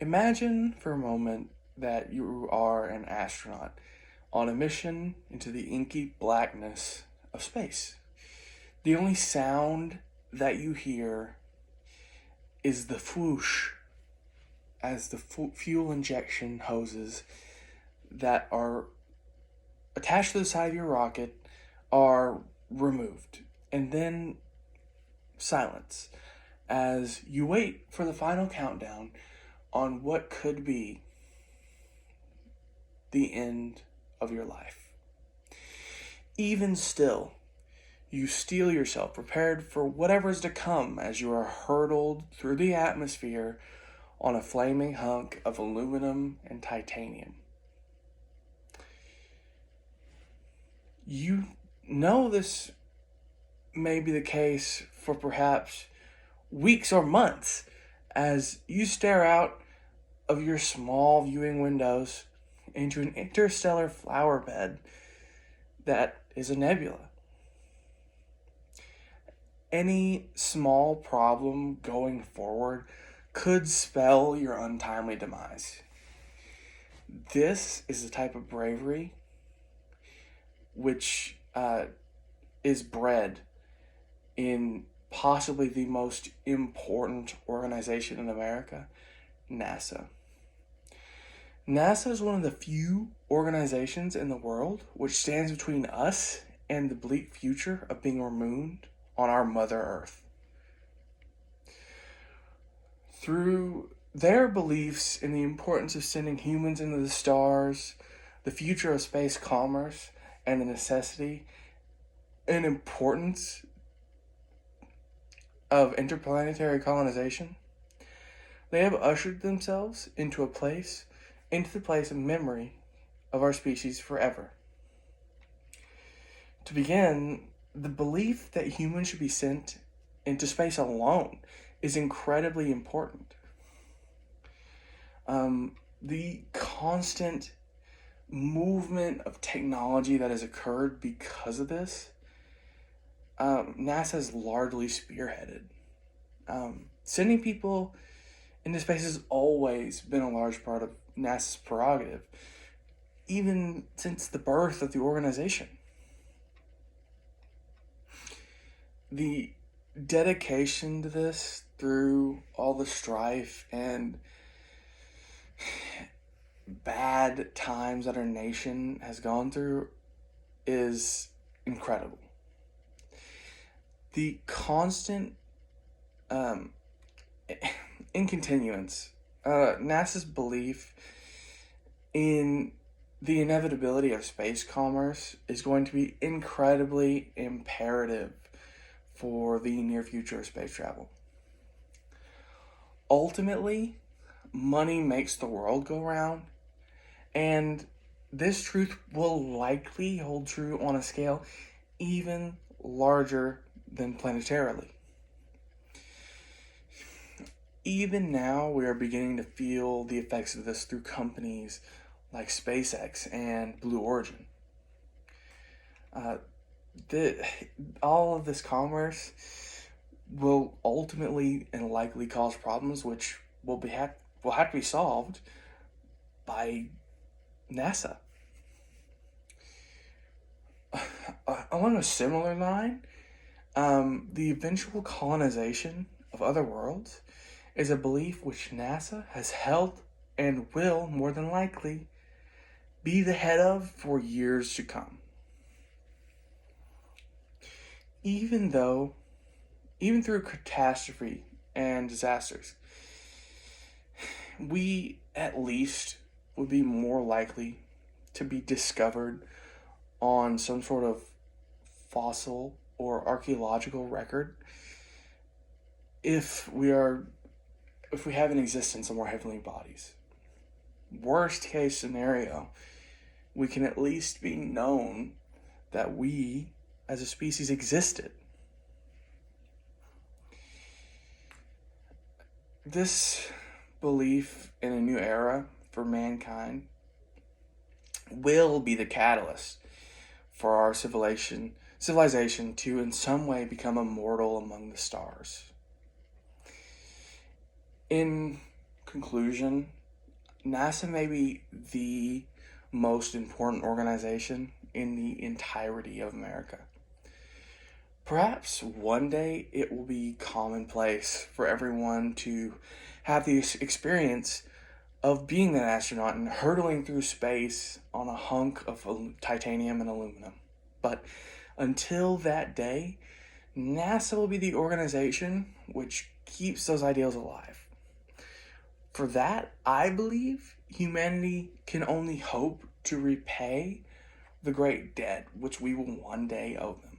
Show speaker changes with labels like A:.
A: Imagine for a moment that you are an astronaut on a mission into the inky blackness of space. The only sound that you hear is the whoosh as the fuel injection hoses that are attached to the side of your rocket are removed. And then silence as you wait for the final countdown on what could be the end of your life. Even still, you steel yourself, prepared for whatever is to come as you are hurtled through the atmosphere on a flaming hunk of aluminum and titanium. You know this may be the case for perhaps weeks or months as you stare out of your small viewing windows into an interstellar flower bed that is a nebula. Any small problem going forward could spell your untimely demise. This is the type of bravery which is bred in possibly the most important organization in America, NASA. NASA is one of the few organizations in the world which stands between us and the bleak future of being removed on our Mother Earth. Through their beliefs in the importance of sending humans into the stars, the future of space commerce, and the necessity and importance of interplanetary colonization, they have ushered themselves into the place of memory of our species forever. To begin, the belief that humans should be sent into space alone is incredibly important. The constant movement of technology that has occurred because of this, NASA has largely spearheaded. Sending people into space has always been a large part of NASA's prerogative, even since the birth of the organization. The dedication to this through all the strife and bad times that our nation has gone through is incredible. The constant incontinuance, NASA's belief in the inevitability of space commerce is going to be incredibly imperative for the near future of space travel. Ultimately, money makes the world go round, and this truth will likely hold true on a scale even larger than planetarily. Even now, we are beginning to feel the effects of this through companies like SpaceX and Blue Origin. All of this commerce will ultimately and likely cause problems which will have to be solved by NASA. Along a similar line, the eventual colonization of other worlds is a belief which NASA has held and will, more than likely, be the head of for years to come. Even through catastrophe and disasters, we at least would be more likely to be discovered on some sort of fossil or archaeological record if we have an existence in more heavenly bodies. Worst case scenario, we can at least be known that we as a species existed. This belief in a new era for mankind will be the catalyst for our civilization to in some way become immortal among the stars. In conclusion, NASA may be the most important organization in the entirety of America. Perhaps one day it will be commonplace for everyone to have the experience of being an astronaut and hurtling through space on a hunk of titanium and aluminum. But until that day, NASA will be the organization which keeps those ideals alive. For that, I believe humanity can only hope to repay the great debt which we will one day owe them.